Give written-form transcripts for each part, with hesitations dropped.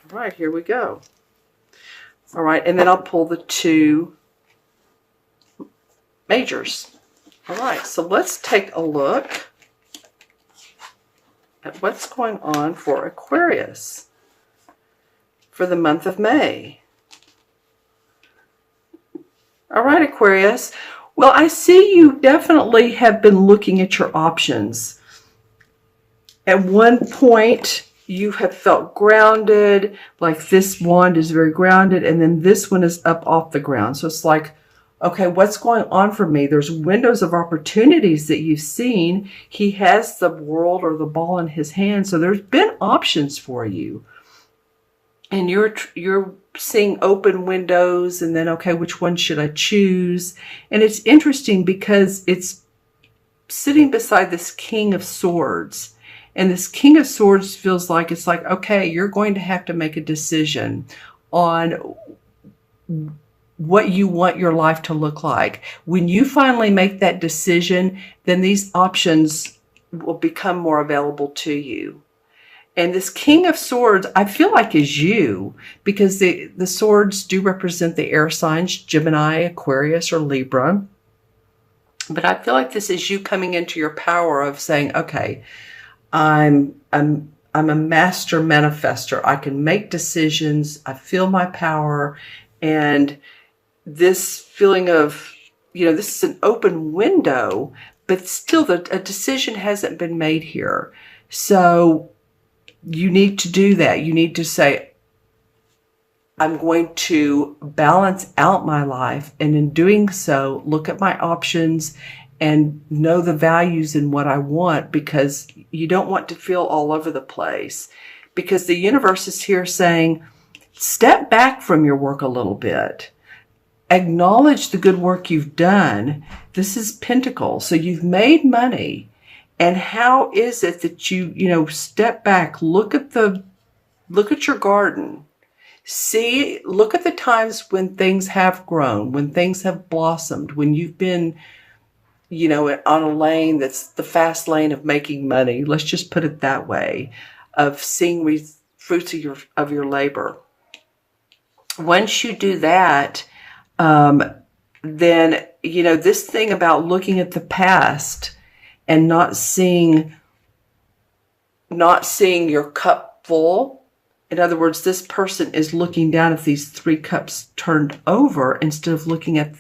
All right, here we go. All right, and then I'll pull the 2 majors. All right, so let's take a look at what's going on for Aquarius for the month of May. All right, Aquarius. Well, I see you definitely have been looking at your options. At one point, you have felt grounded, like this wand is very grounded, and then this one is up off the ground. So it's like, okay, what's going on for me? There's windows of opportunities that you've seen. He has the world or the ball in his hand. So there's been options for you. And you're seeing open windows, and then, okay, which one should I choose? And it's interesting because it's sitting beside this King of Swords. And this King of Swords feels like, it's like, okay, you're going to have to make a decision on what you want your life to look like. When you finally make that decision, then these options will become more available to you. And this King of Swords, I feel like is you, because the swords do represent the air signs, Gemini, Aquarius, or Libra. But I feel like this is you coming into your power of saying, okay, I'm a master manifester. I can make decisions. I feel my power. And this feeling of, this is an open window, but still a decision hasn't been made here. So you need to do that. You need to say, I'm going to balance out my life. And in doing so, look at my options and know the values in what I want, because you don't want to feel all over the place. Because the universe is here saying, step back from your work a little bit. Acknowledge the good work you've done. This is Pentacles. So you've made money. And how is it that you step back, look at your garden, look at the times when things have grown, when things have blossomed, when you've been, on a lane that's the fast lane of making money. Let's just put it that way, of seeing fruits of your labor. Once you do that, then, this thing about looking at the past and not seeing your cup full. In other words, this person is looking down at these 3 cups turned over instead of looking at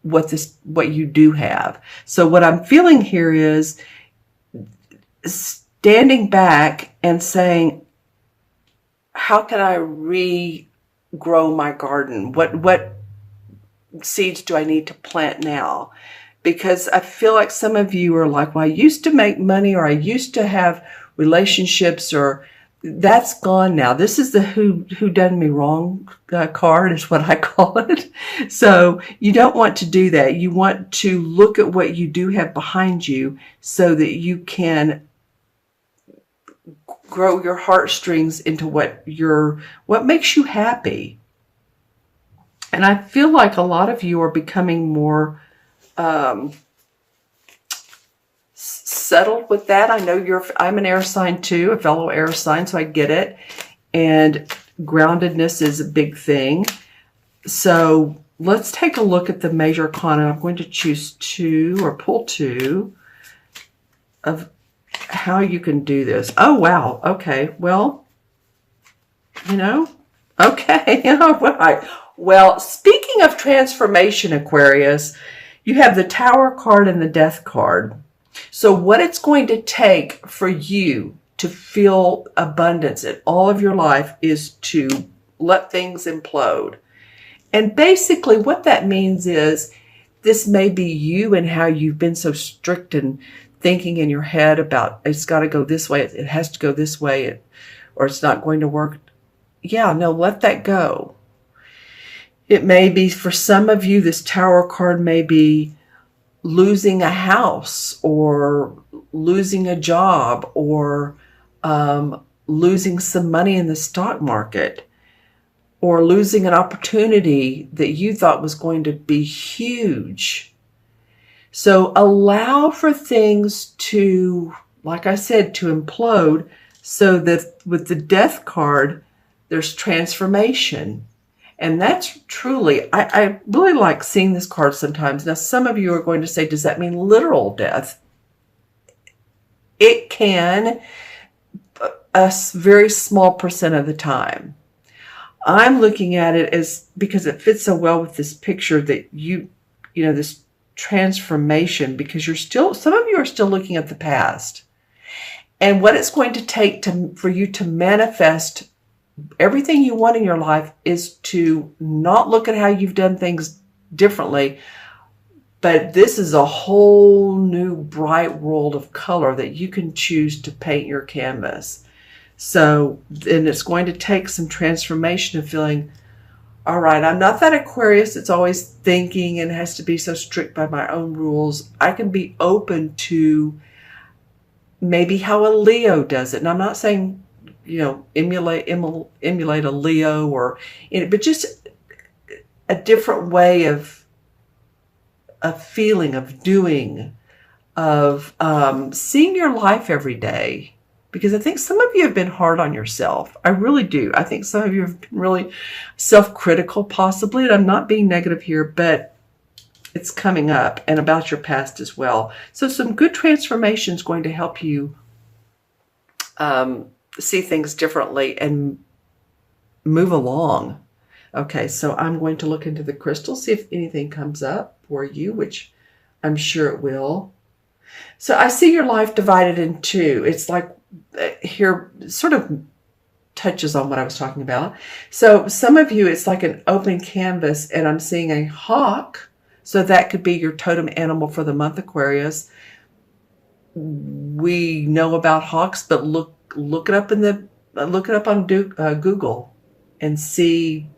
what you do have. So what I'm feeling here is standing back and saying, how can I regrow my garden? What seeds do I need to plant now? Because I feel like some of you are like, well, I used to make money, or I used to have relationships, or that's gone now. This is the who done me wrong card is what I call it. So you don't want to do that. You want to look at what you do have behind you so that you can grow your heartstrings into what makes you happy. And I feel like a lot of you are becoming more settled with that. I know I'm an air sign too, a fellow air sign, so I get it. And groundedness is a big thing. So let's take a look at the major arcana. I'm going to choose 2 or pull 2 of how you can do this. Oh, wow. Okay. Well, okay. All right. Well, speaking of transformation, Aquarius, you have the Tower card and the Death card. So what it's going to take for you to feel abundance in all of your life is to let things implode. And basically what that means is this may be you and how you've been so strict and thinking in your head about it's got to go this way, it has to go this way, or it's not going to work. Yeah, no, let that go. It may be, for some of you, this Tower card may be losing a house, or losing a job, or losing some money in the stock market, or losing an opportunity that you thought was going to be huge. So allow for things to, like I said, to implode, so that with the Death card, There's transformation. And that's truly, I really like seeing this card sometimes. Now, some of you are going to say, does that mean literal death? It can, a very small percent of the time. I'm looking at it as, because it fits so well with this picture that you know, this transformation, because you're still, some of you are still looking at the past and what it's going to take for you to manifest everything you want in your life is to not look at how you've done things differently, but this is a whole new bright world of color that you can choose to paint your canvas. So then it's going to take some transformation of feeling, all right, I'm not that Aquarius that's always thinking and has to be so strict by my own rules. I can be open to maybe how a Leo does it. And I'm not saying, you know, emulate a Leo or, but just a different way of feeling, of doing, of seeing your life every day. Because I think some of you have been hard on yourself. I really do. I think some of you have been really self-critical possibly. And I'm not being negative here, but it's coming up, and about your past as well. So some good transformation is going to help you see things differently and move along. Okay, so I'm going to look into the crystal, see if anything comes up for you, which I'm sure it will. So I see your life divided in two. It's like here sort of touches on what I was talking about. So some of you, it's like an open canvas, and I'm seeing a hawk. So that could be your totem animal for the month, Aquarius. We know about hawks, but look it up on Google and see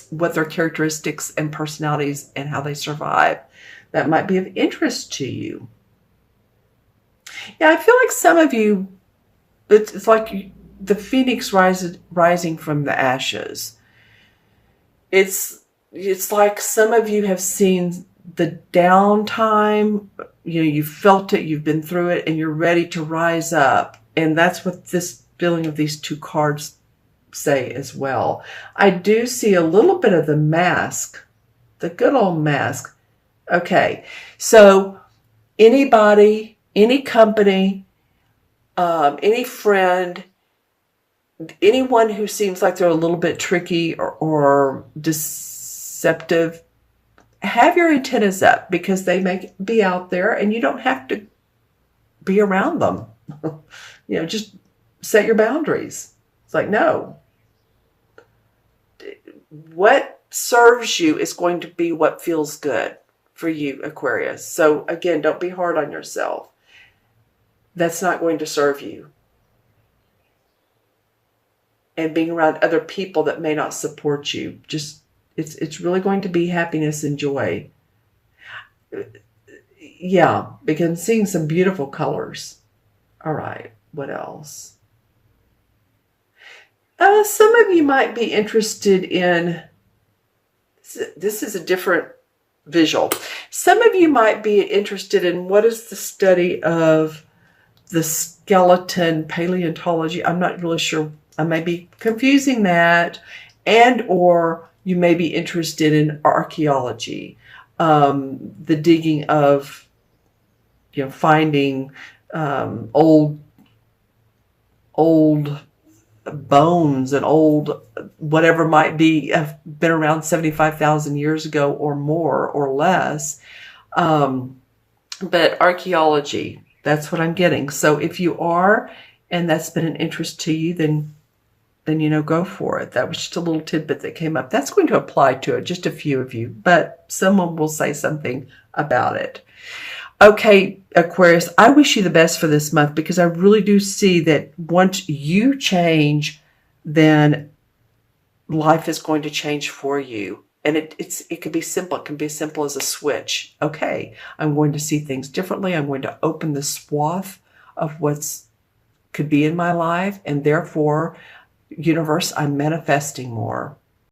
what their characteristics and personalities and how they survive. That might be of interest to you. Yeah, I feel like some of you, it's like the phoenix rising from the ashes. It's like some of you have seen the downtime, you know, you felt it, you've been through it, and you're ready to rise up. And that's what this feeling of these two cards say as well. I do see a little bit of the mask, the good old mask. Okay, so anybody, any company, any friend, anyone who seems like they're a little bit tricky or deceptive, have your antennas up, because they may be out there and you don't have to be around them. You know, just set your boundaries. It's like, no. What serves you is going to be what feels good for you, Aquarius. So again, don't be hard on yourself. That's not going to serve you. And being around other people that may not support you, just it's really going to be happiness and joy. Yeah, begin seeing some beautiful colors. All right, what else? Some of you might be interested in, this is a different visual. Some of you might be interested in what is the study of the skeleton paleontology. I'm not really sure. I may be confusing that. And or you may be interested in archaeology, the digging of, you know, finding old bones and old whatever might be, have been around 75,000 years ago or more or less. But archaeology, that's what I'm getting. So if you are, and that's been an interest to you, then you know, go for it. That was just a little tidbit that came up. That's going to apply to it, just a few of you, but someone will say something about it. Okay, Aquarius, I wish you the best for this month, because I really do see that once you change, then life is going to change for you. And it could be simple. It can be as simple as a switch. Okay, I'm going to see things differently. I'm going to open the swath of what's could be in my life, and therefore, universe, I'm manifesting more.